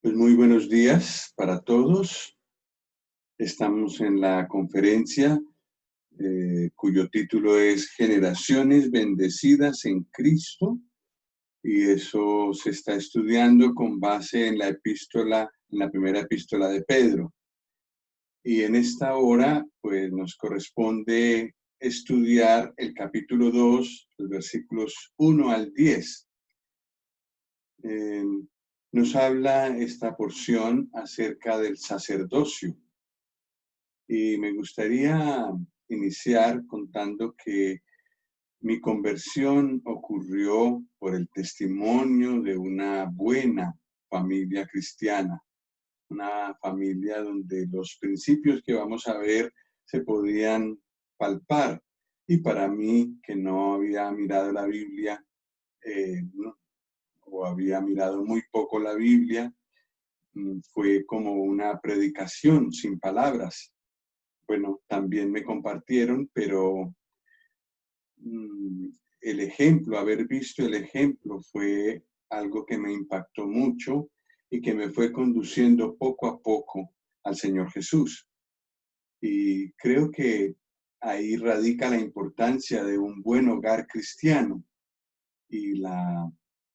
Pues muy buenos días para todos. Estamos en la conferencia cuyo título es Generaciones bendecidas en Cristo, y eso se está estudiando con base en la primera epístola de Pedro. Y en esta hora, pues nos corresponde estudiar el capítulo 2, los versículos 1 al 10. Nos habla esta porción acerca del sacerdocio. Y me gustaría iniciar contando que mi conversión ocurrió por el testimonio de una buena familia cristiana, una familia donde los principios que vamos a ver se podían palpar. Y para mí, que no había mirado la Biblia, o había mirado muy poco la Biblia, fue como una predicación sin palabras. Bueno, también me compartieron, pero el ejemplo, haber visto el ejemplo fue algo que me impactó mucho y que me fue conduciendo poco a poco al Señor Jesús. Y creo que ahí radica la importancia de un buen hogar cristiano y la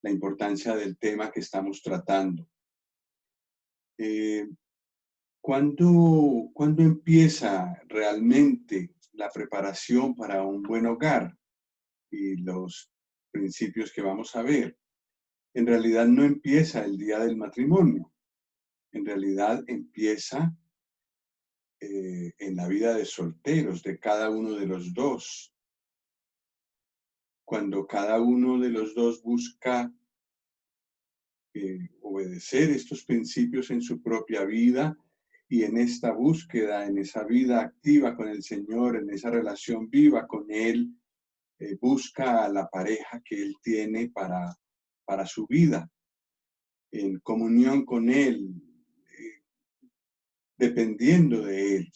importancia del tema que estamos tratando. ¿Cuándo empieza realmente la preparación para un buen hogar y los principios que vamos a ver? En realidad no empieza el día del matrimonio. En realidad empieza en la vida de solteros de cada uno de los dos. Cuando cada uno de los dos busca obedecer estos principios en su propia vida, y en esta búsqueda, en esa vida activa con el Señor, en esa relación viva con Él, busca a la pareja que Él tiene para su vida, en comunión con Él, dependiendo de Él.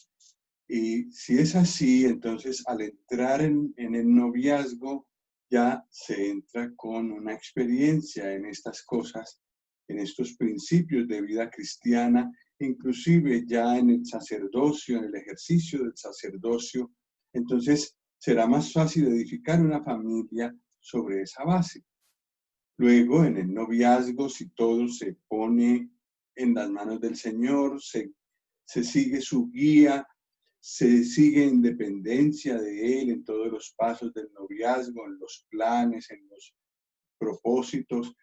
Y si es así, entonces al entrar en el noviazgo, ya se entra con una experiencia en estas cosas, en estos principios de vida cristiana, inclusive ya en el sacerdocio, en el ejercicio del sacerdocio. Entonces será más fácil edificar una familia sobre esa base. Luego, en el noviazgo, si todo se pone en las manos del Señor, se sigue su guía, se sigue en dependencia de Él en todos los pasos del noviazgo, en los planes, en los propósitos.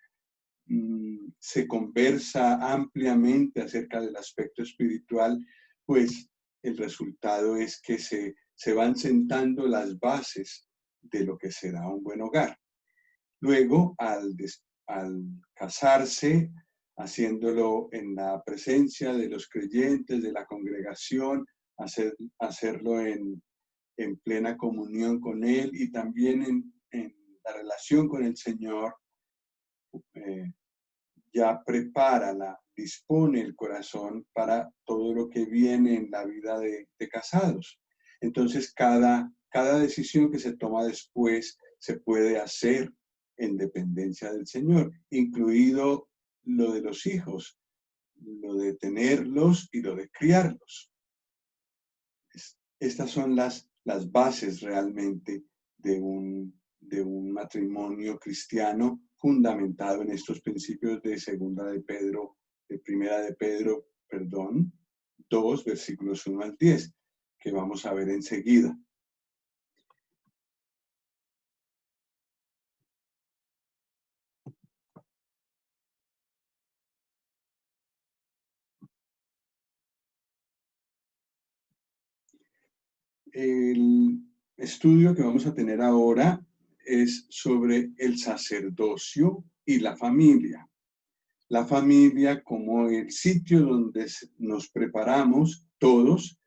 Se conversa ampliamente acerca del aspecto espiritual, pues el resultado es que se van sentando las bases de lo que será un buen hogar. Luego, al casarse, haciéndolo en la presencia de los creyentes, de la congregación, hacerlo en plena comunión con Él y también en la relación con el Señor, ya dispone el corazón para todo lo que viene en la vida de casados. Entonces, cada decisión que se toma después se puede hacer en dependencia del Señor, incluido lo de los hijos, lo de tenerlos y lo de criarlos. Estas son las bases realmente de un matrimonio cristiano fundamentado en estos principios de primera de Pedro, 2, versículos 1 al 10, que vamos a ver enseguida. El estudio que vamos a tener ahora es sobre el sacerdocio y la familia. La familia como el sitio donde nos preparamos todos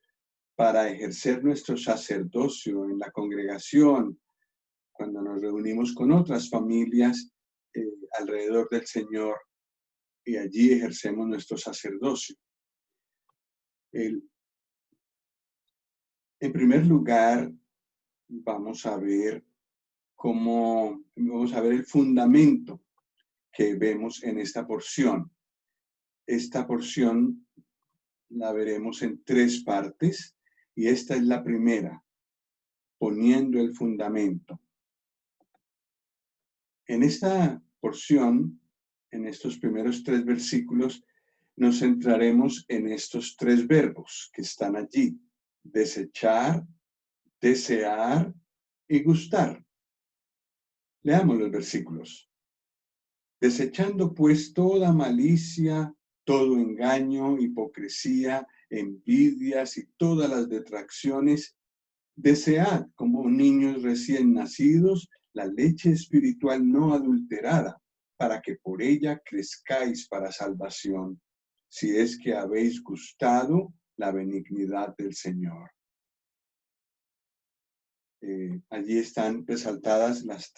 para ejercer nuestro sacerdocio en la congregación, cuando nos reunimos con otras familias alrededor del Señor y allí ejercemos nuestro sacerdocio. En primer lugar, vamos a ver el fundamento que vemos en esta porción. Esta porción la veremos en 3 partes y esta es la primera, poniendo el fundamento. En esta porción, en estos primeros 3 versículos, nos centraremos en estos 3 verbos que están allí: desechar, desear y gustar. Leamos los versículos. Desechando pues toda malicia, todo engaño, hipocresía, envidias y todas las detracciones, desead como niños recién nacidos la leche espiritual no adulterada, para que por ella crezcáis para salvación, si es que habéis gustado la benignidad del Señor. Allí están resaltadas los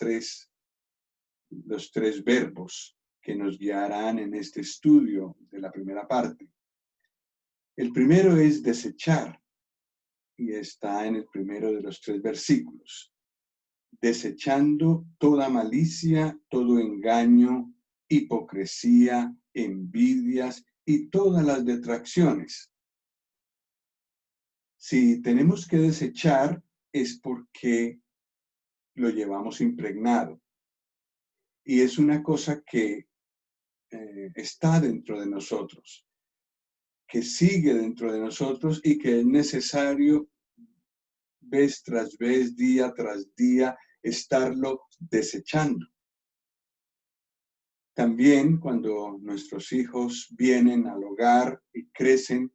3 verbos que nos guiarán en este estudio de la primera parte. El primero es desechar, y está en el primero de los 3 versículos. Desechando toda malicia, todo engaño, hipocresía, envidias y todas las detracciones. Si tenemos que desechar es porque lo llevamos impregnado. Y es una cosa que está dentro de nosotros, que sigue dentro de nosotros y que es necesario vez tras vez, día tras día, estarlo desechando. También cuando nuestros hijos vienen al hogar y crecen,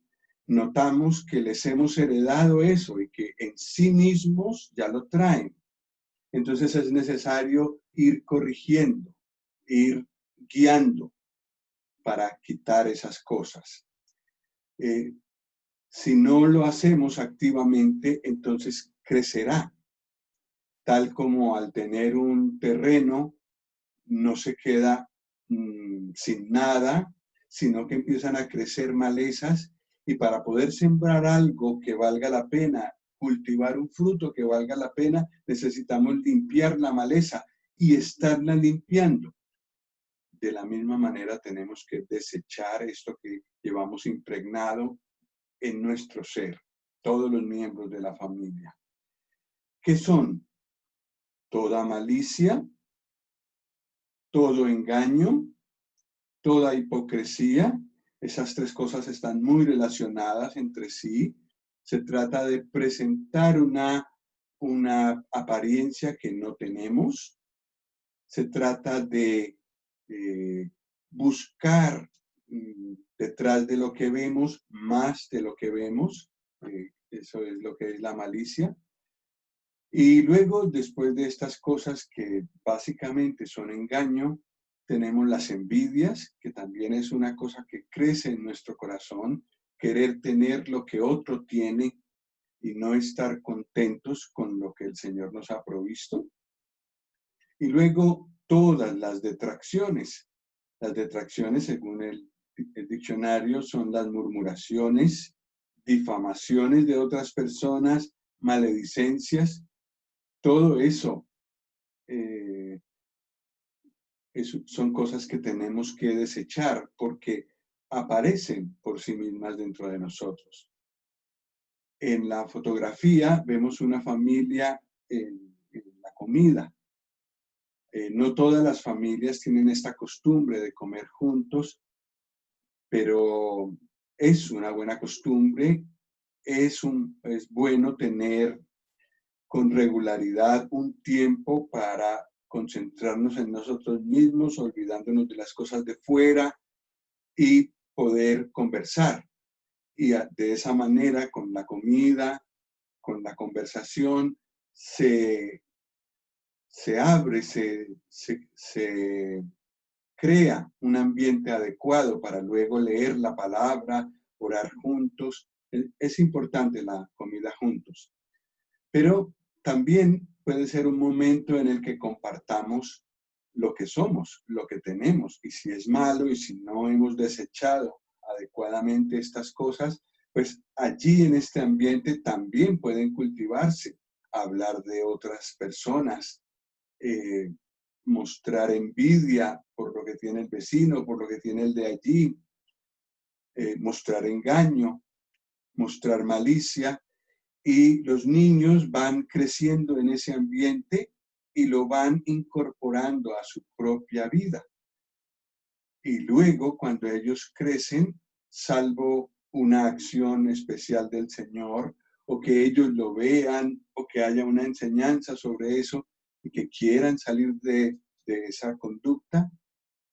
notamos que les hemos heredado eso y que en sí mismos ya lo traen. Entonces es necesario ir corrigiendo, ir guiando para quitar esas cosas. Si no lo hacemos activamente, entonces crecerá. Tal como al tener un terreno no se queda sin nada, sino que empiezan a crecer malezas, y para poder sembrar algo que valga la pena, cultivar un fruto que valga la pena, necesitamos limpiar la maleza y estarla limpiando. De la misma manera tenemos que desechar esto que llevamos impregnado en nuestro ser, todos los miembros de la familia. ¿Qué son? Toda malicia, todo engaño, toda hipocresía. Esas 3 cosas están muy relacionadas entre sí. Se trata de presentar una apariencia que no tenemos. Se trata de buscar detrás de lo que vemos más de lo que vemos. Eso es lo que es la malicia. Y luego, después de estas cosas que básicamente son engaño, tenemos las envidias, que también es una cosa que crece en nuestro corazón, querer tener lo que otro tiene y no estar contentos con lo que el Señor nos ha provisto. Y luego todas las detracciones. Las detracciones, según el diccionario, son las murmuraciones, difamaciones de otras personas, maledicencias. Todo eso son cosas que tenemos que desechar porque aparecen por sí mismas dentro de nosotros. En la fotografía vemos una familia en la comida. No todas las familias tienen esta costumbre de comer juntos, pero es una buena costumbre. Es bueno tener con regularidad un tiempo para concentrarnos en nosotros mismos, olvidándonos de las cosas de fuera y poder conversar. Y de esa manera, con la comida, con la conversación, se abre, se crea un ambiente adecuado para luego leer la palabra, orar juntos. Es importante la comida juntos. Pero también puede ser un momento en el que compartamos lo que somos, lo que tenemos. Y si es malo y si no hemos desechado adecuadamente estas cosas, pues allí en este ambiente también pueden cultivarse, hablar de otras personas, mostrar envidia por lo que tiene el vecino, por lo que tiene el de allí. mostrar engaño, mostrar malicia, y los niños van creciendo en ese ambiente y lo van incorporando a su propia vida. Y luego, cuando ellos crecen, salvo una acción especial del Señor, o que ellos lo vean, o que haya una enseñanza sobre eso, y que quieran salir de esa conducta,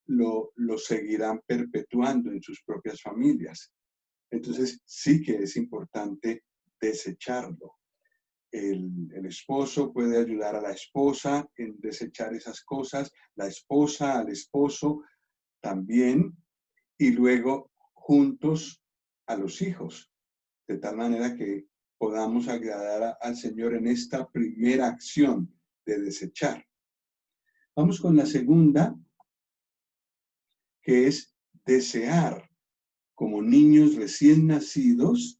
lo seguirán perpetuando en sus propias familias. Entonces, sí que es importante desecharlo. El esposo puede ayudar a la esposa en desechar esas cosas, la esposa al esposo también, y luego juntos a los hijos, de tal manera que podamos agradar al Señor en esta primera acción de desechar. Vamos con la segunda, que es desear como niños recién nacidos,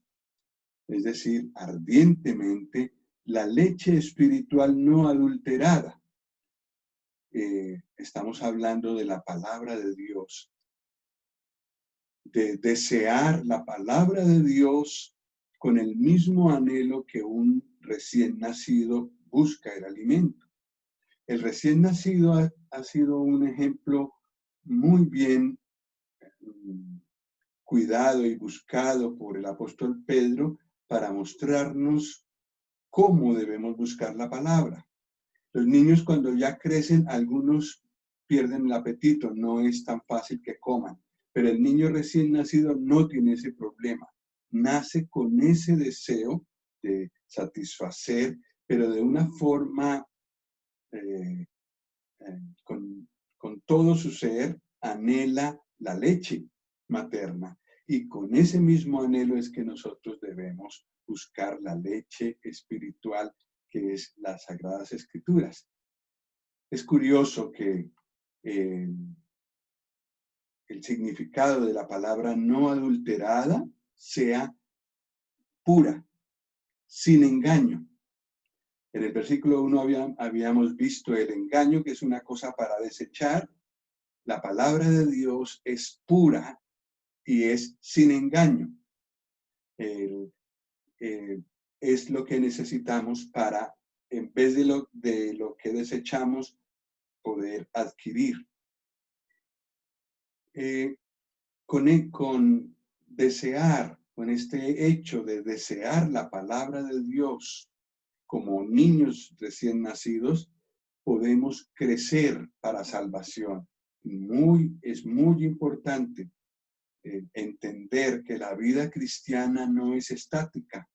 es decir, ardientemente, la leche espiritual no adulterada. Estamos hablando de la palabra de Dios, de desear la palabra de Dios con el mismo anhelo que un recién nacido busca el alimento. El recién nacido ha sido un ejemplo muy bien cuidado y buscado por el apóstol Pedro para mostrarnos cómo debemos buscar la palabra. Los niños cuando ya crecen, algunos pierden el apetito, no es tan fácil que coman, pero el niño recién nacido no tiene ese problema. Nace con ese deseo de satisfacer, pero de una forma, con todo su ser, anhela la leche materna. Y con ese mismo anhelo es que nosotros debemos buscar la leche espiritual, que es las Sagradas Escrituras. Es curioso que el significado de la palabra no adulterada sea pura, sin engaño. En el versículo 1 habíamos visto el engaño, que es una cosa para desechar. La palabra de Dios es pura y es sin engaño. Es lo que necesitamos para, en vez de lo que desechamos, poder adquirir. Con desear, con este hecho de desear la palabra de Dios como niños recién nacidos, podemos crecer para salvación. Es muy importante entender que la vida cristiana no es estática,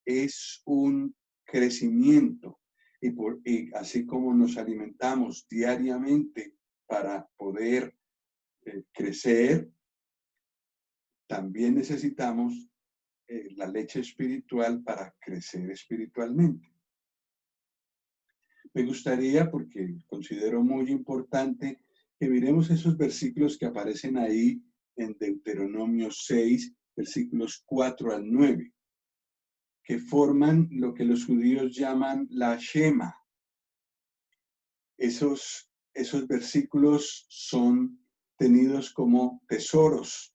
es un crecimiento. Y así como nos alimentamos diariamente para poder crecer, también necesitamos la leche espiritual para crecer espiritualmente. Me gustaría, porque considero muy importante, que miremos esos versículos que aparecen ahí en Deuteronomio 6, versículos 4 al 9, que forman lo que los judíos llaman la Shema. Esos versículos son tenidos como tesoros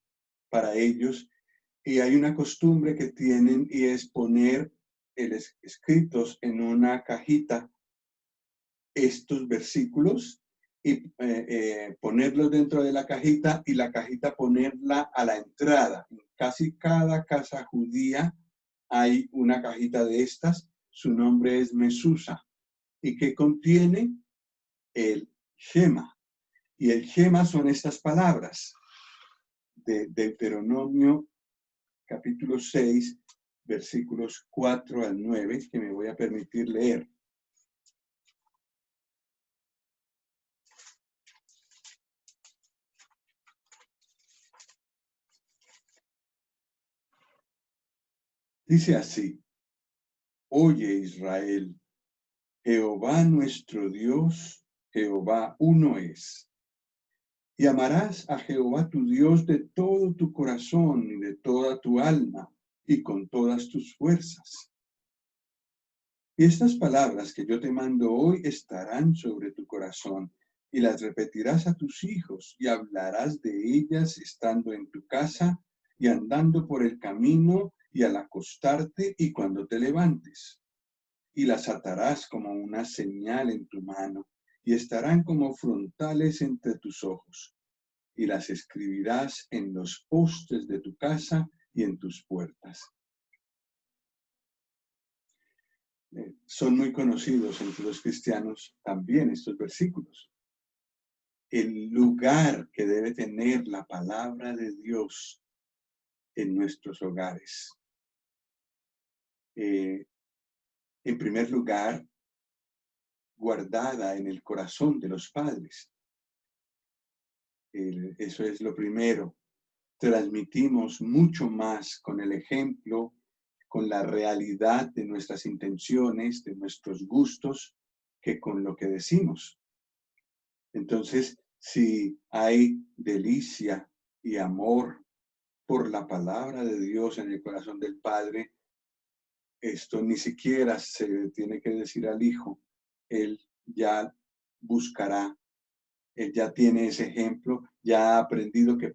para ellos, y hay una costumbre que tienen, y es poner escritos en una cajita estos versículos y ponerlos dentro de la cajita, y la cajita ponerla a la entrada. En casi cada casa judía hay una cajita de estas. Su nombre es Mesusa, y que contiene el Shema. Y el Shema son estas palabras de Deuteronomio capítulo 6, versículos 4 al 9, que me voy a permitir leer. Dice así: Oye Israel, Jehová nuestro Dios, Jehová uno es. Y amarás a Jehová tu Dios de todo tu corazón y de toda tu alma y con todas tus fuerzas. Y estas palabras que yo te mando hoy estarán sobre tu corazón, y las repetirás a tus hijos, y hablarás de ellas estando en tu casa, y andando por el camino y al acostarte y cuando te levantes. Y las atarás como una señal en tu mano y estarán como frontales entre tus ojos. Y las escribirás en los postes de tu casa y en tus puertas. Son muy conocidos entre los cristianos también estos versículos. El lugar que debe tener la palabra de Dios en nuestros hogares. En primer lugar, guardada en el corazón de los padres. Eso es lo primero. Transmitimos mucho más con el ejemplo, con la realidad de nuestras intenciones, de nuestros gustos, que con lo que decimos. Entonces, si hay delicia y amor por la palabra de Dios en el corazón del Padre, esto ni siquiera se tiene que decir al Hijo. Él ya buscará, él ya tiene ese ejemplo, ya ha aprendido que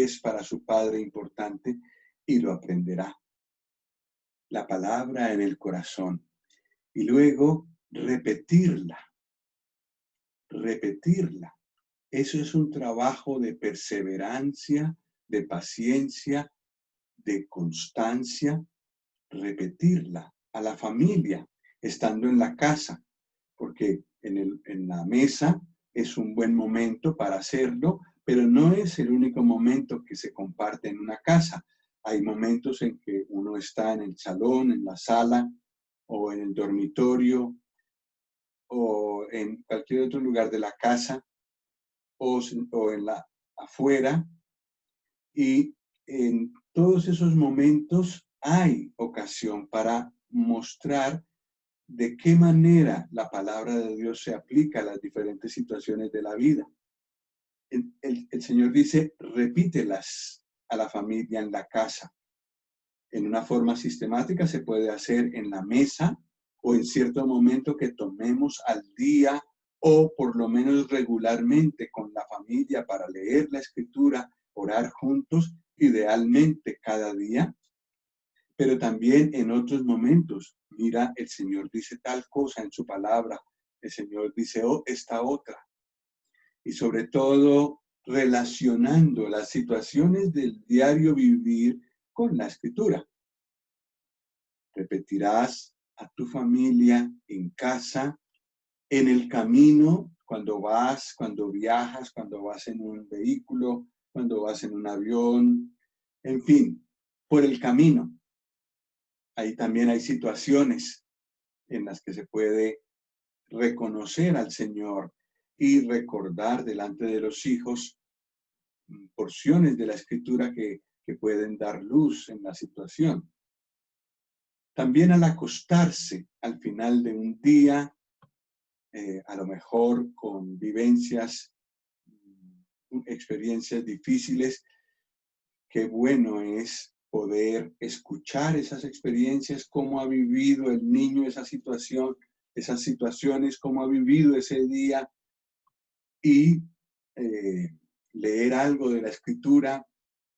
es para su Padre importante y lo aprenderá. La palabra en el corazón. Y luego repetirla. Repetirla. Eso es un trabajo de perseverancia, de paciencia, de constancia. Repetirla a la familia, estando en la casa, porque en la mesa es un buen momento para hacerlo, pero no es el único momento que se comparte en una casa. Hay momentos en que uno está en el salón, en la sala, o en el dormitorio, o en cualquier otro lugar de la casa, o en la afuera, y en todos esos momentos hay ocasión para mostrar de qué manera la palabra de Dios se aplica a las diferentes situaciones de la vida. El Señor dice, repítelas a la familia en la casa. En una forma sistemática se puede hacer en la mesa o en cierto momento que tomemos al día o por lo menos regularmente con la familia para leer la escritura, orar juntos, idealmente cada día, pero también en otros momentos. Mira, el Señor dice tal cosa en su palabra, el Señor dice esta otra. Y sobre todo relacionando las situaciones del diario vivir con la escritura. Repetirás a tu familia en casa, en el camino, cuando vas, cuando viajas, cuando vas en un vehículo, cuando vas en un avión, en fin, por el camino. Ahí también hay situaciones en las que se puede reconocer al Señor y recordar delante de los hijos porciones de la Escritura que pueden dar luz en la situación. También al acostarse al final de un día, a lo mejor con vivencias, experiencias difíciles, qué bueno es poder escuchar esas experiencias, cómo ha vivido el niño esa situación, esas situaciones, cómo ha vivido ese día y leer algo de la Escritura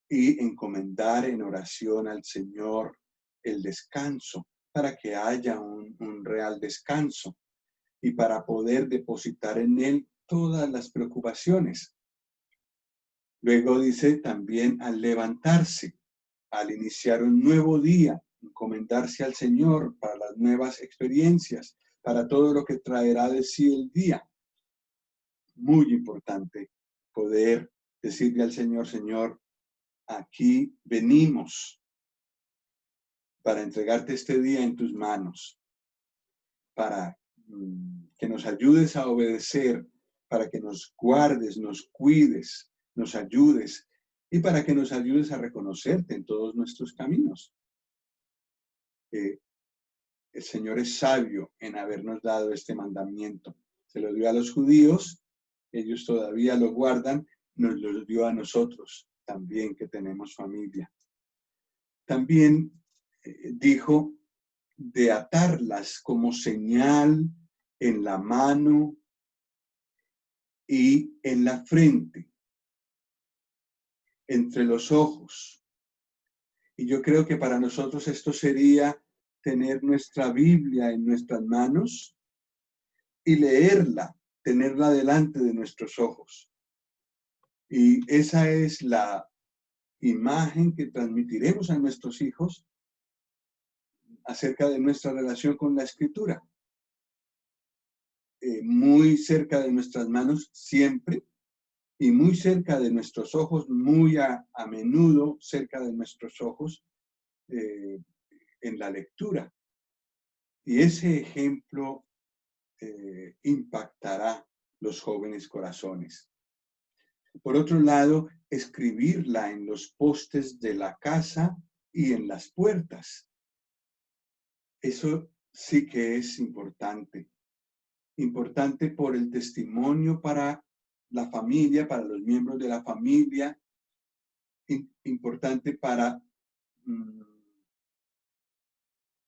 y encomendar en oración al Señor el descanso para que haya un real descanso y para poder depositar en Él todas las preocupaciones. Luego dice también al levantarse, al iniciar un nuevo día, encomendarse al Señor para las nuevas experiencias, para todo lo que traerá de sí el día. Muy importante poder decirle al Señor, Señor, aquí venimos para entregarte este día en tus manos, para que nos ayudes a obedecer, para que nos guardes, nos cuides, nos ayudes y para que nos ayudes a reconocerte en todos nuestros caminos. El Señor es sabio en habernos dado este mandamiento. Se lo dio a los judíos, ellos todavía lo guardan, nos lo dio a nosotros también que tenemos familia. También dijo de atarlas como señal en la mano y en la frente, entre los ojos. Y yo creo que para nosotros esto sería tener nuestra Biblia en nuestras manos y leerla, tenerla delante de nuestros ojos. Y esa es la imagen que transmitiremos a nuestros hijos acerca de nuestra relación con la Escritura. Muy cerca de nuestras manos siempre y muy cerca de nuestros ojos, muy a menudo cerca de nuestros ojos en la lectura. Y ese ejemplo impactará los jóvenes corazones. Por otro lado, escribirla en los postes de la casa y en las puertas. Eso sí que es importante. Importante por el testimonio para la familia, para los miembros de la familia. Importante para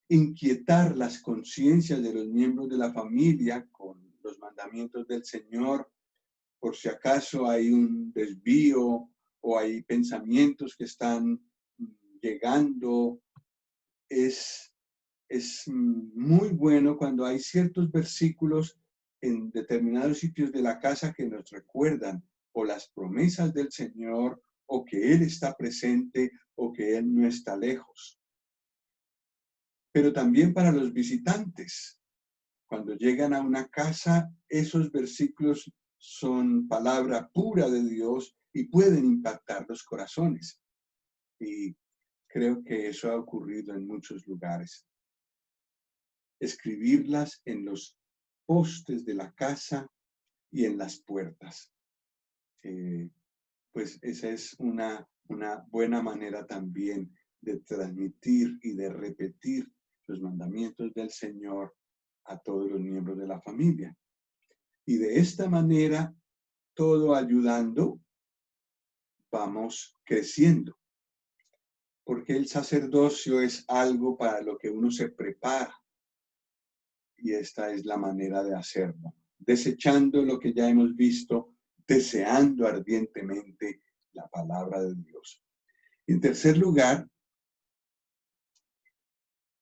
inquietar las conciencias de los miembros de la familia con los mandamientos del Señor, por si acaso hay un desvío o hay pensamientos que están llegando. Es muy bueno cuando hay ciertos versículos en determinados sitios de la casa que nos recuerdan o las promesas del Señor o que Él está presente o que Él no está lejos. Pero también para los visitantes. Cuando llegan a una casa, esos versículos son palabra pura de Dios y pueden impactar los corazones. Y creo que eso ha ocurrido en muchos lugares. Escribirlas en los postes de la casa y en las puertas. Pues esa es una buena manera también de transmitir y de repetir los mandamientos del Señor a todos los miembros de la familia. Y de esta manera, todo ayudando, vamos creciendo. Porque el sacerdocio es algo para lo que uno se prepara. Y esta es la manera de hacerlo. Desechando lo que ya hemos visto, deseando ardientemente la palabra de Dios. En tercer lugar,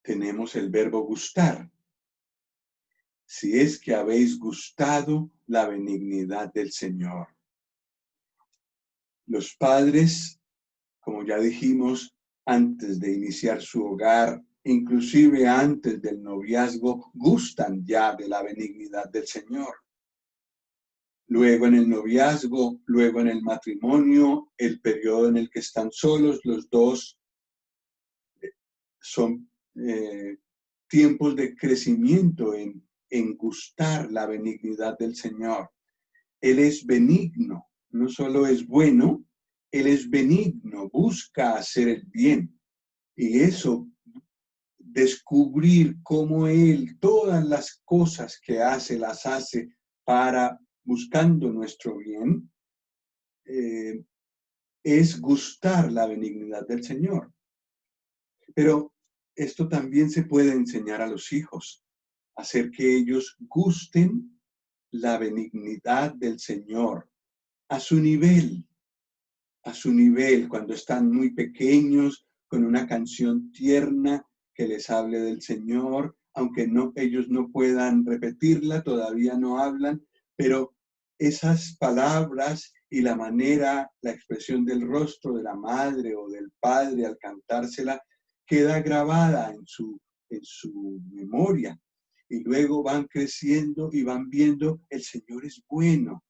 tenemos el verbo gustar. Si es que habéis gustado la benignidad del Señor. Los padres, como ya dijimos, antes de iniciar su hogar, inclusive antes del noviazgo, gustan ya de la benignidad del Señor. Luego en el noviazgo, luego en el matrimonio, el periodo en el que están solos, los dos son tiempos de crecimiento en gustar la benignidad del Señor. Él es benigno, no solo es bueno, Él es benigno, busca hacer el bien. Y eso, descubrir cómo Él, todas las cosas que hace, las hace para buscando nuestro bien, es gustar la benignidad del Señor. Pero esto también se puede enseñar a los hijos, hacer que ellos gusten la benignidad del Señor a su nivel, cuando están muy pequeños, con una canción tierna que les hable del Señor, aunque ellos no puedan repetirla, todavía no hablan, pero esas palabras y la manera, la expresión del rostro de la madre o del padre al cantársela, queda grabada en su memoria. Y luego van creciendo y van viendo, el Señor es bueno,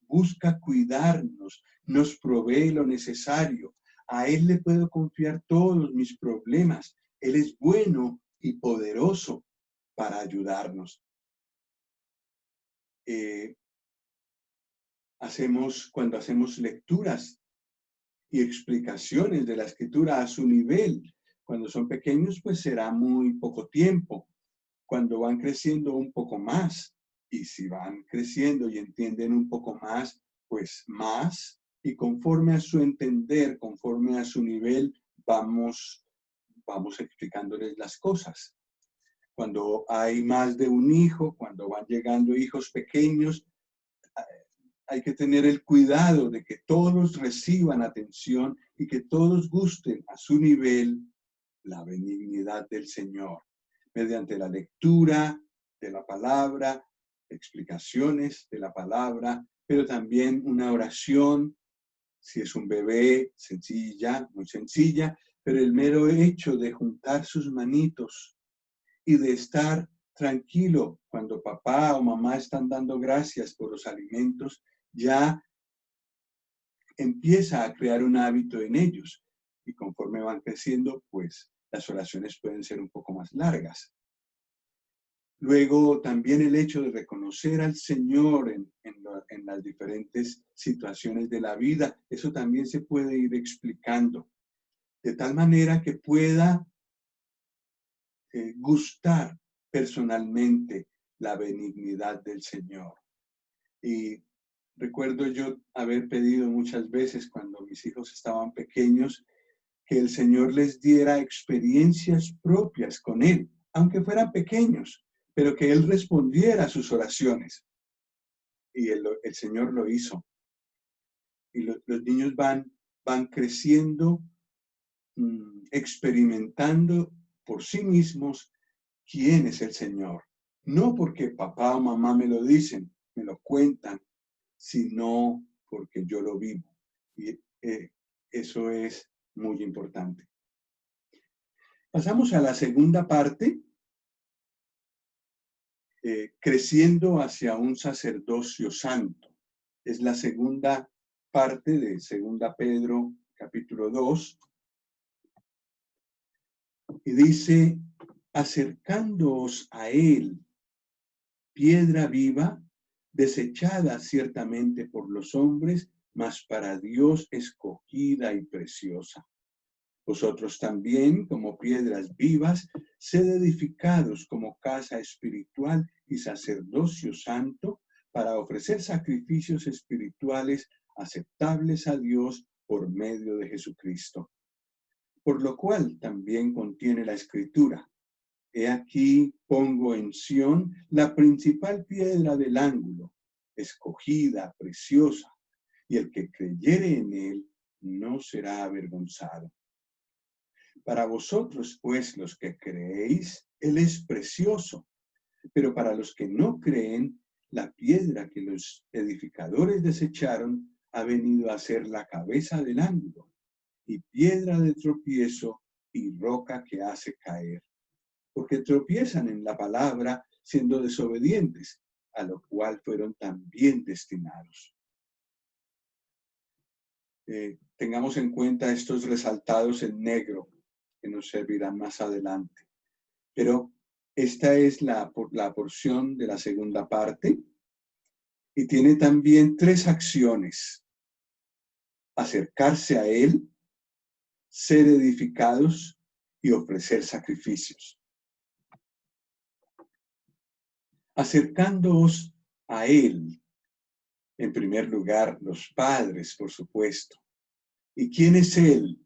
busca cuidarnos, nos provee lo necesario. A Él le puedo confiar todos mis problemas. Él es bueno y poderoso para ayudarnos. Cuando hacemos lecturas y explicaciones de la Escritura a su nivel, cuando son pequeños, pues será muy poco tiempo. Cuando van creciendo, un poco más. Y si van creciendo y entienden un poco más, pues más. Y conforme a su entender, conforme a su nivel, vamos explicándoles las cosas. Cuando hay más de un hijo, cuando van llegando hijos pequeños, hay que tener el cuidado de que todos reciban atención y que todos gusten a su nivel la benignidad del Señor, mediante la lectura de la palabra, explicaciones de la palabra, pero también una oración, si es un bebé, sencilla, muy sencilla, pero el mero hecho de juntar sus manitos y de estar tranquilo cuando papá o mamá están dando gracias por los alimentos, ya empieza a crear un hábito en ellos. Y conforme van creciendo, pues las oraciones pueden ser un poco más largas. Luego, también el hecho de reconocer al Señor en las diferentes situaciones de la vida, eso también se puede ir explicando, de tal manera que pueda gustar personalmente la benignidad del Señor. Y recuerdo yo haber pedido muchas veces cuando mis hijos estaban pequeños que el Señor les diera experiencias propias con Él, aunque fueran pequeños, pero que Él respondiera a sus oraciones. Y el Señor lo hizo. Y los niños van creciendo, experimentando por sí mismos quién es el Señor. No porque papá o mamá me lo dicen, me lo cuentan, sino porque yo lo vivo. Y eso es muy importante. Pasamos a la segunda parte, creciendo hacia un sacerdocio santo. Es la segunda parte de 2 Pedro, capítulo 2, y dice, acercándoos a él, piedra viva, desechada ciertamente por los hombres, mas para Dios escogida y preciosa. Vosotros también, como piedras vivas, sed edificados como casa espiritual y sacerdocio santo, para ofrecer sacrificios espirituales aceptables a Dios por medio de Jesucristo. Por lo cual también contiene la Escritura. He aquí pongo en Sión la principal piedra del ángulo, escogida, preciosa, y el que creyere en él no será avergonzado. Para vosotros, pues, los que creéis, él es precioso, pero para los que no creen, la piedra que los edificadores desecharon ha venido a ser la cabeza del ángulo, y piedra de tropiezo y roca que hace caer. Porque tropiezan en la palabra siendo desobedientes, a lo cual fueron también destinados. Tengamos en cuenta estos resaltados en negro, que nos servirán más adelante. Pero esta es la porción de la segunda parte y tiene también 3 acciones. Acercarse a Él, ser edificados y ofrecer sacrificios. Acercándoos a Él, en primer lugar, los padres, por supuesto. ¿Y quién es Él?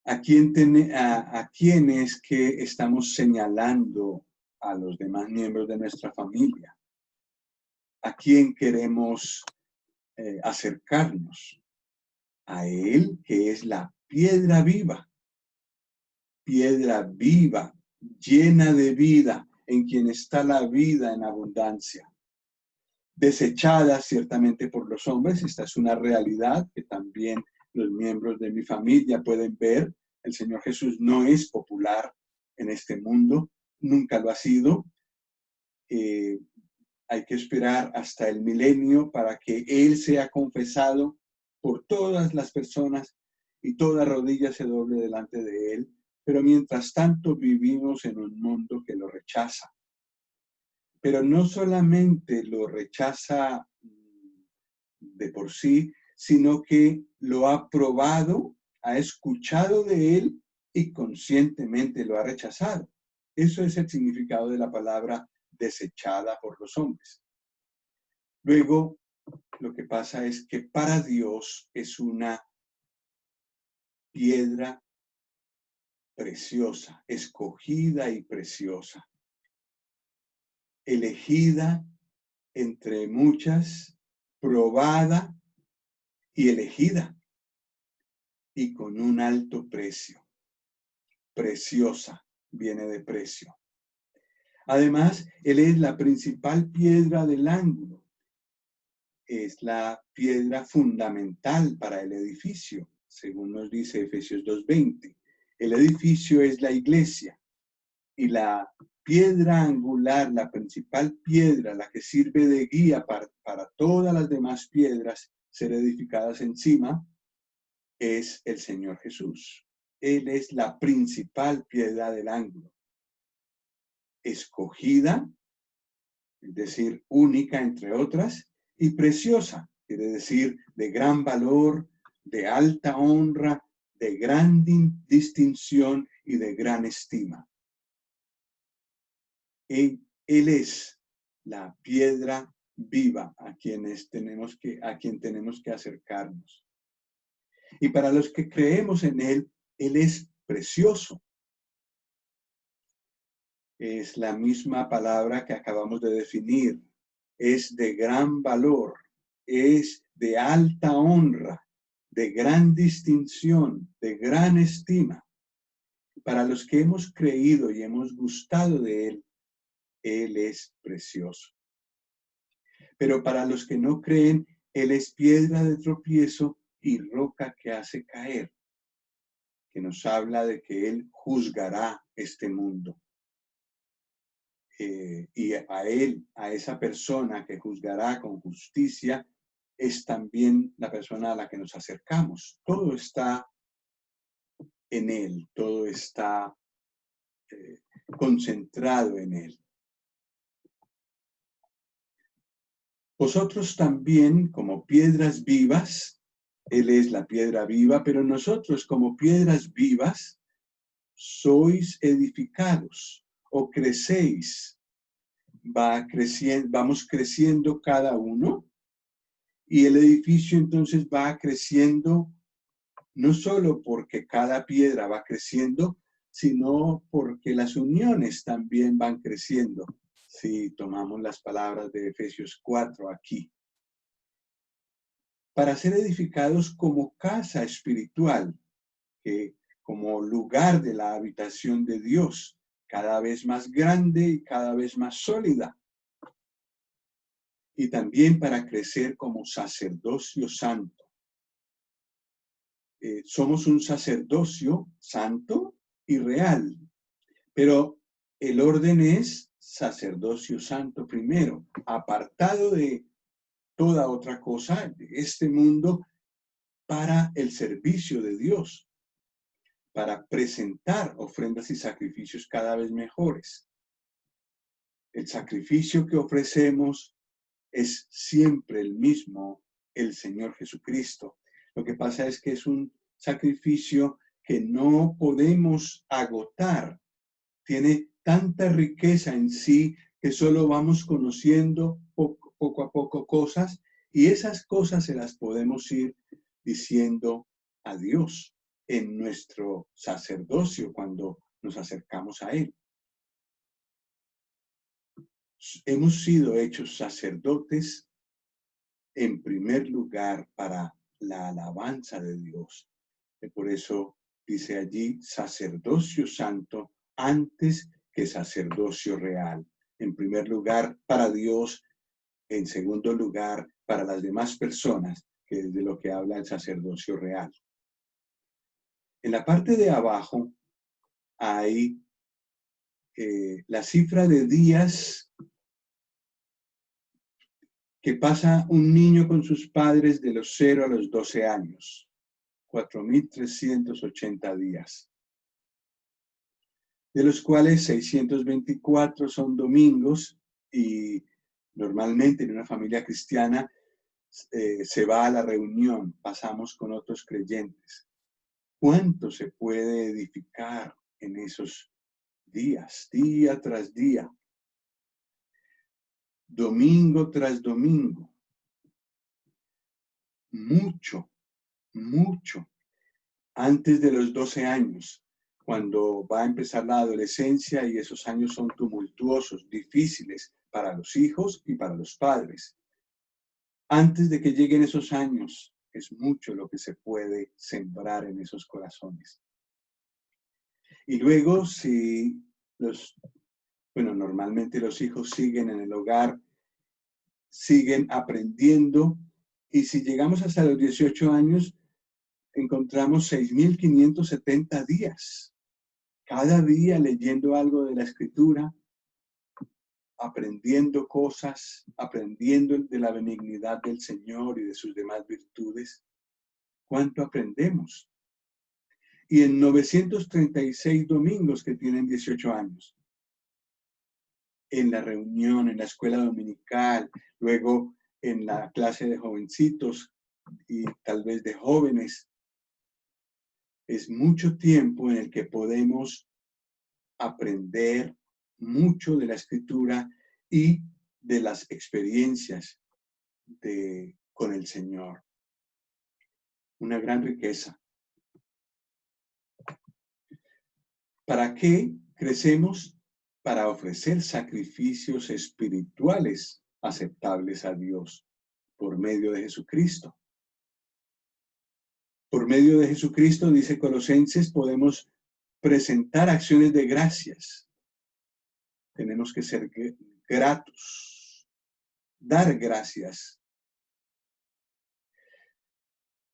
¿A quién es que estamos señalando a los demás miembros de nuestra familia? ¿A quién queremos acercarnos? A Él, que es la piedra viva, llena de vida, en quien está la vida en abundancia. Desechada ciertamente por los hombres, esta es una realidad que también los miembros de mi familia pueden ver. El Señor Jesús no es popular en este mundo, nunca lo ha sido. Hay que esperar hasta el milenio para que Él sea confesado por todas las personas y toda rodilla se doble delante de Él. Pero mientras tanto vivimos en un mundo que lo rechaza. Pero no solamente lo rechaza de por sí, sino que lo ha probado, ha escuchado de Él y conscientemente lo ha rechazado. Eso es el significado de la palabra desechada por los hombres. Luego, lo que pasa es que para Dios es una piedra preciosa, escogida y preciosa, elegida entre muchas, probada y elegida. y con un alto precio. Preciosa, viene de precio. Además, Él es la principal piedra del ángulo. Es la piedra fundamental para el edificio, según nos dice Efesios 2:20. El edificio es la iglesia y la piedra angular, la principal piedra, la que sirve de guía para todas las demás piedras ser edificadas encima, es el Señor Jesús. Él es la principal piedra del ángulo. Escogida, es decir, única entre otras, y preciosa, quiere decir de gran valor, de alta honra, de gran distinción y de gran estima. Él es la piedra viva a quien tenemos que acercarnos. Y para los que creemos en Él es precioso. Es la misma palabra que acabamos de definir. Es de gran valor, es de alta honra, de gran distinción, de gran estima. Para los que hemos creído y hemos gustado de Él es precioso. Pero para los que no creen, Él es piedra de tropiezo y roca que hace caer, que nos habla de que Él juzgará este mundo. Y a esa persona que juzgará con justicia, es también la persona a la que nos acercamos. Todo está en Él, todo está concentrado en Él. Vosotros también, como piedras vivas, Él es la piedra viva, pero nosotros como piedras vivas, sois edificados o crecéis. Vamos creciendo cada uno y el edificio entonces va creciendo no solo porque cada piedra va creciendo, sino porque las uniones también van creciendo. Si tomamos las palabras de Efesios 4 aquí. Para ser edificados como casa espiritual, como lugar de la habitación de Dios, cada vez más grande y cada vez más sólida. Y también para crecer como sacerdocio santo. Somos un sacerdocio santo y real, pero el orden es sacerdocio santo primero, apartado de toda otra cosa, de este mundo, para el servicio de Dios, para presentar ofrendas y sacrificios cada vez mejores. El sacrificio que ofrecemos es siempre el mismo, el Señor Jesucristo. Lo que pasa es que es un sacrificio que no podemos agotar. Tiene tanta riqueza en sí que solo vamos conociendo poco a poco cosas y esas cosas se las podemos ir diciendo a Dios en nuestro sacerdocio cuando nos acercamos a Él. Hemos sido hechos sacerdotes en primer lugar para la alabanza de Dios. Y por eso dice allí sacerdocio santo antes que sacerdocio real. En primer lugar para Dios, en segundo lugar para las demás personas, que es de lo que habla el sacerdocio real. En la parte de abajo hay la cifra de días que pasa un niño con sus padres de los 0 a los 12 años. 4.380 días, de los cuales 624 son domingos y normalmente en una familia cristiana se va a la reunión, pasamos con otros creyentes. ¿Cuánto se puede edificar en esos días, día tras día, domingo tras domingo? Mucho, mucho. Antes de los 12 años, cuando va a empezar la adolescencia y esos años son tumultuosos, difíciles para los hijos y para los padres. Antes de que lleguen esos años, Es mucho lo que se puede sembrar en esos corazones. Y luego, si normalmente los hijos siguen en el hogar, siguen aprendiendo, y si llegamos hasta los 18 años, encontramos 6.570 días. Cada día leyendo algo de la Escritura, aprendiendo cosas, aprendiendo de la benignidad del Señor y de sus demás virtudes. ¿Cuánto aprendemos? Y en 936 domingos que tienen 18 años, en la reunión, en la escuela dominical, luego en la clase de jovencitos y tal vez de jóvenes, es mucho tiempo en el que podemos aprender mucho de la Escritura y de las experiencias con el Señor. Una gran riqueza. ¿Para qué crecemos? Para ofrecer sacrificios espirituales aceptables a Dios por medio de Jesucristo. Por medio de Jesucristo, dice Colosenses, podemos presentar acciones de gracias. Tenemos que ser gratos, dar gracias.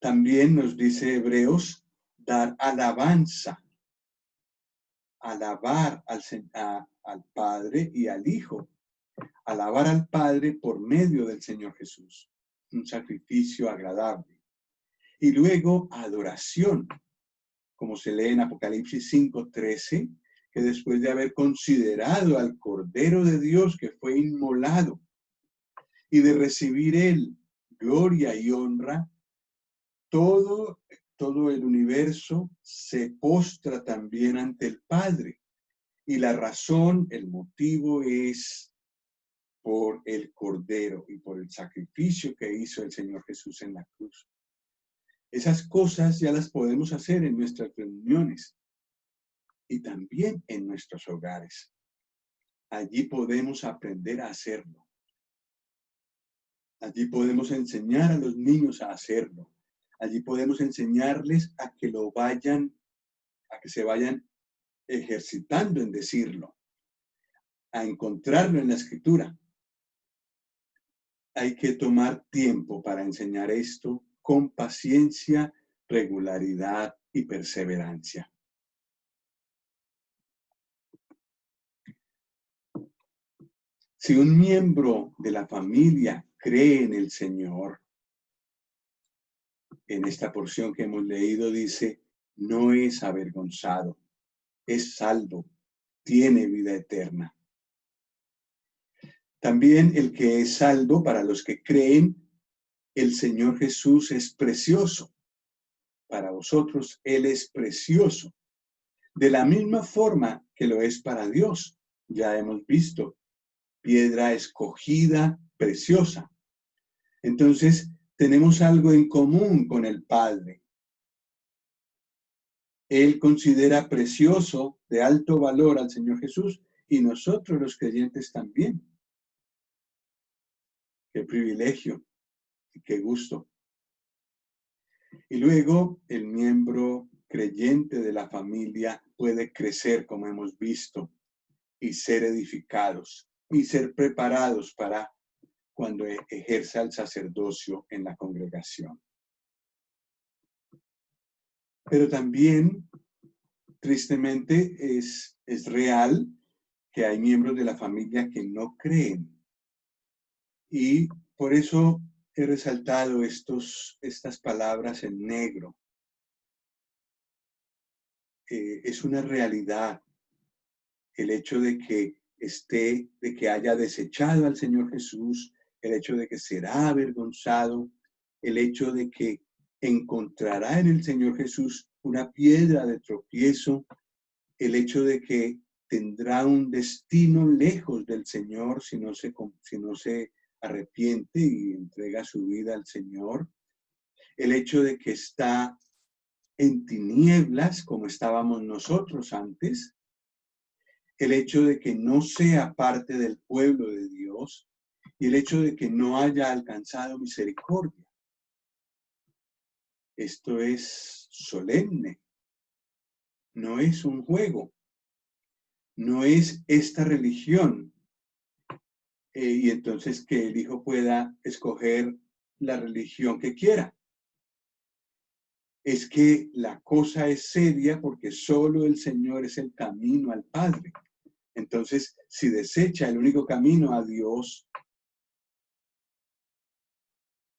También nos dice Hebreos, dar alabanza, alabar al Padre y al Hijo. Alabar al Padre por medio del Señor Jesús, un sacrificio agradable. Y luego adoración, como se lee en Apocalipsis 5:13, que después de haber considerado al Cordero de Dios que fue inmolado y de recibir él gloria y honra, todo el universo se postra también ante el Padre. Y la razón, el motivo es por el Cordero y por el sacrificio que hizo el Señor Jesús en la cruz. Esas cosas ya las podemos hacer en nuestras reuniones y también en nuestros hogares. Allí podemos aprender a hacerlo. Allí podemos enseñar a los niños a hacerlo. Allí podemos enseñarles a que se vayan ejercitando en decirlo, a encontrarlo en la Escritura. Hay que tomar tiempo para enseñar esto con paciencia, regularidad y perseverancia. Si un miembro de la familia cree en el Señor, en esta porción que hemos leído dice, no es avergonzado, es salvo, tiene vida eterna. También el que es salvo, para los que creen, el Señor Jesús es precioso. Para vosotros, Él es precioso. De la misma forma que lo es para Dios. Ya hemos visto, piedra escogida, preciosa. Entonces, tenemos algo en común con el Padre. Él considera precioso, de alto valor al Señor Jesús, y nosotros los creyentes también. Qué privilegio y qué gusto. Y luego el miembro creyente de la familia puede crecer, como hemos visto, y ser edificados y ser preparados para cuando ejerza el sacerdocio en la congregación. Pero también, tristemente, es real que hay miembros de la familia que no creen. Y por eso he resaltado estas palabras en negro. Es una realidad el hecho de que haya desechado al Señor Jesús, el hecho de que será avergonzado, el hecho de que encontrará en el Señor Jesús una piedra de tropiezo, el hecho de que tendrá un destino lejos del Señor si no se arrepiente y entrega su vida al Señor, el hecho de que está en tinieblas como estábamos nosotros antes, el hecho de que no sea parte del pueblo de Dios y el hecho de que no haya alcanzado misericordia. Esto es solemne, no es un juego, no es esta religión. Y entonces que el hijo pueda escoger la religión que quiera. Es que la cosa es seria porque solo el Señor es el camino al Padre. Entonces, si desecha el único camino a Dios,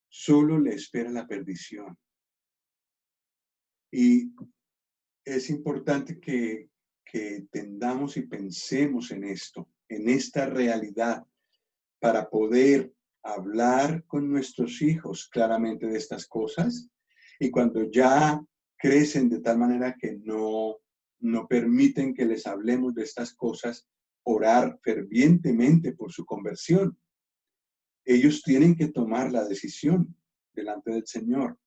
solo le espera la perdición. Y es importante que entendamos y pensemos en esto, en esta realidad, para poder hablar con nuestros hijos claramente de estas cosas. Y cuando ya crecen de tal manera que no permiten que les hablemos de estas cosas, orar fervientemente por su conversión. Ellos tienen que tomar la decisión delante del Señor,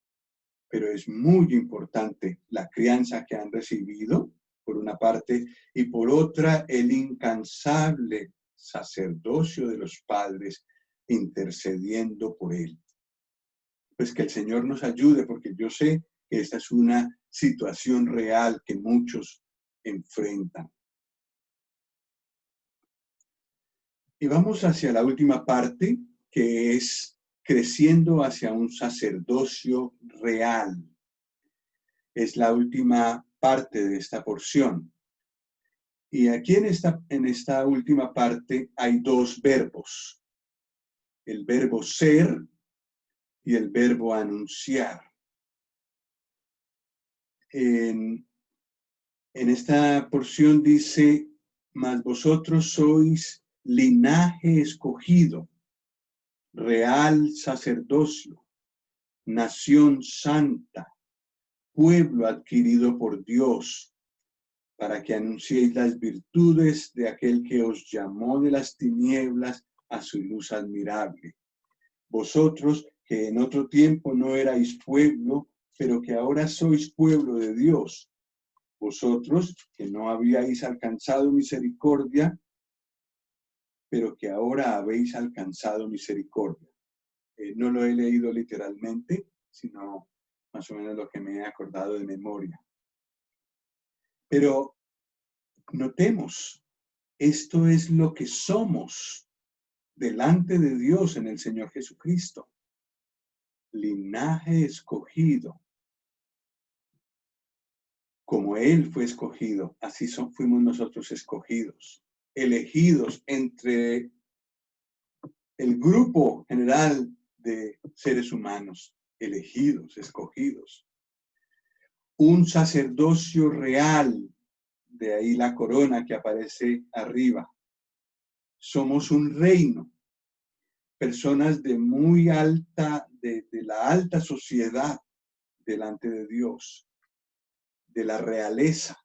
pero es muy importante la crianza que han recibido, por una parte, y por otra, el incansable sacerdocio de los padres intercediendo por él. Pues que el Señor nos ayude, porque yo sé que esta es una situación real que muchos enfrentan. Y vamos hacia la última parte, que es creciendo hacia un sacerdocio real. Es la última parte de esta porción. Y aquí en esta última parte hay dos verbos. El verbo ser y el verbo anunciar. En esta porción dice, mas vosotros sois linaje escogido, real sacerdocio, nación santa, pueblo adquirido por Dios, para que anunciéis las virtudes de aquel que os llamó de las tinieblas a su luz admirable. Vosotros que en otro tiempo no erais pueblo, pero que ahora sois pueblo de Dios. Vosotros que no habíais alcanzado misericordia, pero que ahora habéis alcanzado misericordia. No lo he leído literalmente, sino más o menos lo que me he acordado de memoria. Pero notemos, esto es lo que somos delante de Dios en el Señor Jesucristo. Linaje escogido. Como Él fue escogido, así fuimos nosotros escogidos, elegidos entre el grupo general de seres humanos, elegidos, escogidos. Un sacerdocio real, de ahí la corona que aparece arriba. Somos un reino, personas de muy alta, de la alta sociedad delante de Dios, de la realeza.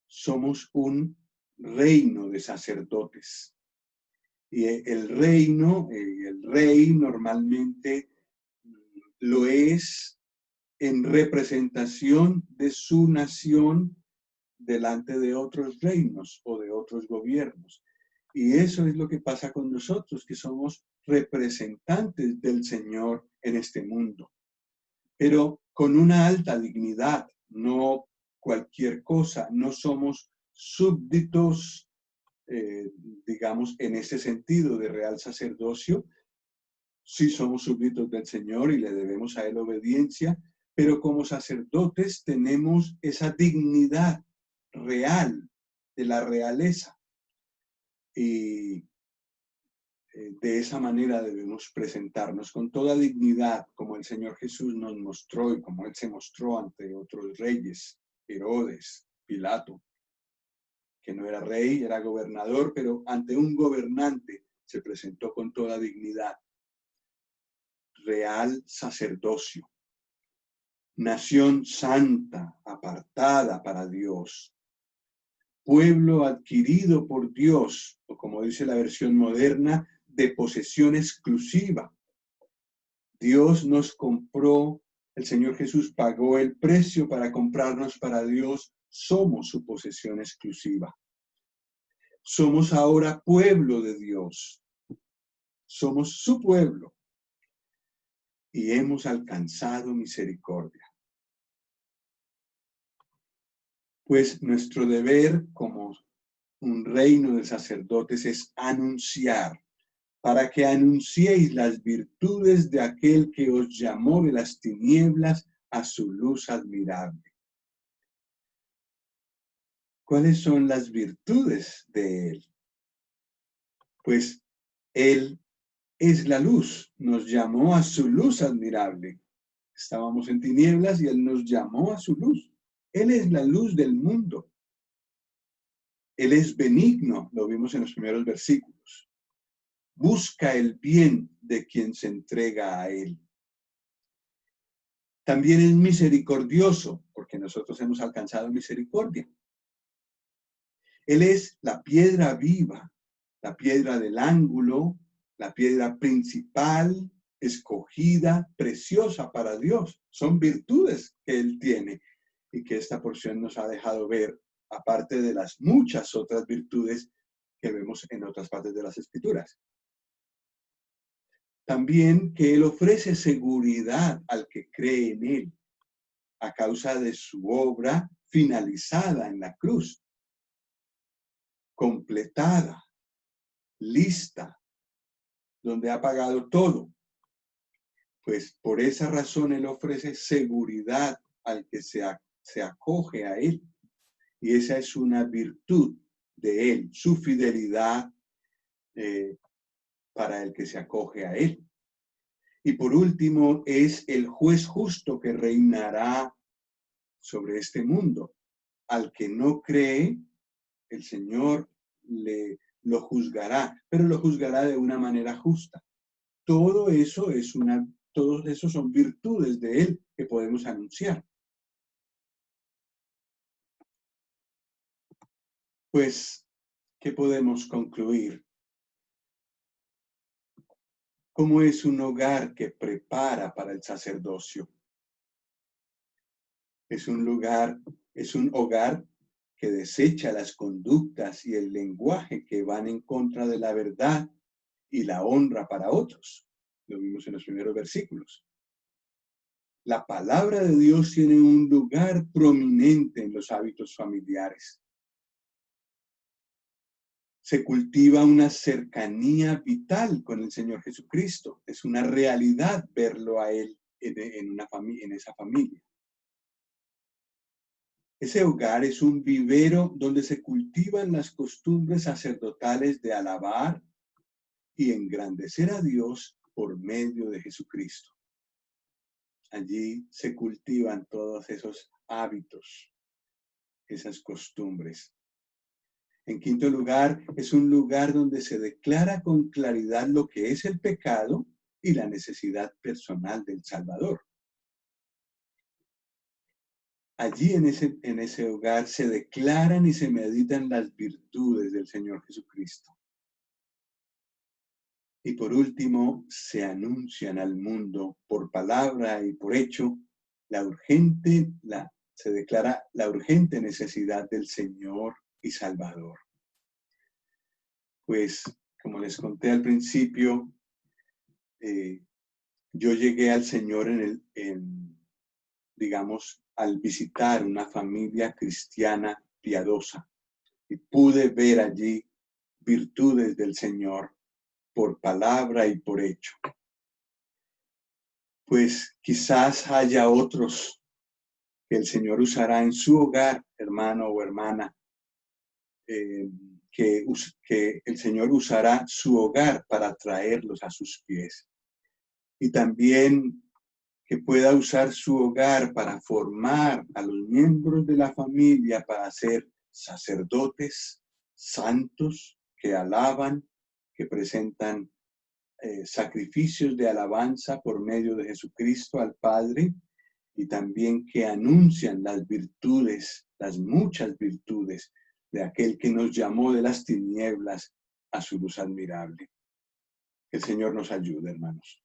Somos un reino de sacerdotes. Y el reino, el rey normalmente lo es en representación de su nación delante de otros reinos o de otros gobiernos. Y eso es lo que pasa con nosotros, que somos representantes del Señor en este mundo, pero con una alta dignidad, no cualquier cosa, no somos súbditos, digamos, en ese sentido de real sacerdocio. Sí somos súbditos del Señor y le debemos a Él obediencia, pero como sacerdotes tenemos esa dignidad real de la realeza. Y de esa manera debemos presentarnos con toda dignidad, como el Señor Jesús nos mostró y como Él se mostró ante otros reyes, Herodes, Pilato, que no era rey, era gobernador, pero ante un gobernante se presentó con toda dignidad. Real sacerdocio, nación santa, apartada para Dios, pueblo adquirido por Dios, o como dice la versión moderna, de posesión exclusiva. Dios nos compró, el Señor Jesús pagó el precio para comprarnos para Dios, somos su posesión exclusiva. Somos ahora pueblo de Dios, somos su pueblo. y hemos alcanzado misericordia. Pues nuestro deber como un reino de sacerdotes es anunciar, para que anunciéis las virtudes de aquel que os llamó de las tinieblas a su luz admirable. ¿Cuáles son las virtudes de él? Pues él es la luz, nos llamó a su luz admirable. Estábamos en tinieblas y él nos llamó a su luz. Él es la luz del mundo. Él es benigno, lo vimos en los primeros versículos. Busca el bien de quien se entrega a él. También es misericordioso, porque nosotros hemos alcanzado misericordia. Él es la piedra viva, la piedra del ángulo, la piedra principal, escogida, preciosa para Dios. Son virtudes que Él tiene y que esta porción nos ha dejado ver, aparte de las muchas otras virtudes que vemos en otras partes de las Escrituras. También que Él ofrece seguridad al que cree en Él, a causa de su obra finalizada en la cruz, completada, lista, donde ha pagado todo. Pues por esa razón Él ofrece seguridad al que se acoge a Él. Y esa es una virtud de Él, su fidelidad para el que se acoge a Él. Y por último, es el juez justo que reinará sobre este mundo. Al que no cree, el Señor lo juzgará, pero lo juzgará de una manera justa. Todos esos son virtudes de Él que podemos anunciar. Pues, ¿qué podemos concluir? ¿Cómo es un hogar que prepara para el sacerdocio? Es un hogar que desecha las conductas y el lenguaje que van en contra de la verdad y la honra para otros. Lo vimos en los primeros versículos. La palabra de Dios tiene un lugar prominente en los hábitos familiares. Se cultiva una cercanía vital con el Señor Jesucristo. Es una realidad verlo a Él en esa familia. Ese hogar es un vivero donde se cultivan las costumbres sacerdotales de alabar y engrandecer a Dios por medio de Jesucristo. Allí se cultivan todos esos hábitos, esas costumbres. En quinto lugar, es un lugar donde se declara con claridad lo que es el pecado y la necesidad personal del Salvador. Allí en ese hogar se declaran y se meditan las virtudes del Señor Jesucristo. Y por último, se anuncian al mundo por palabra y por hecho se declara la urgente necesidad del Señor y Salvador. Pues, como les conté al principio, yo llegué al Señor digamos, al visitar una familia cristiana piadosa y pude ver allí virtudes del Señor por palabra y por hecho. Pues quizás haya otros que el Señor usará en su hogar, hermano o hermana, que el Señor usará su hogar para traerlos a sus pies. Y también que pueda usar su hogar para formar a los miembros de la familia para ser sacerdotes santos que alaban, que presentan sacrificios de alabanza por medio de Jesucristo al Padre, y también que anuncian las virtudes, las muchas virtudes de aquel que nos llamó de las tinieblas a su luz admirable. Que el Señor nos ayude, hermanos.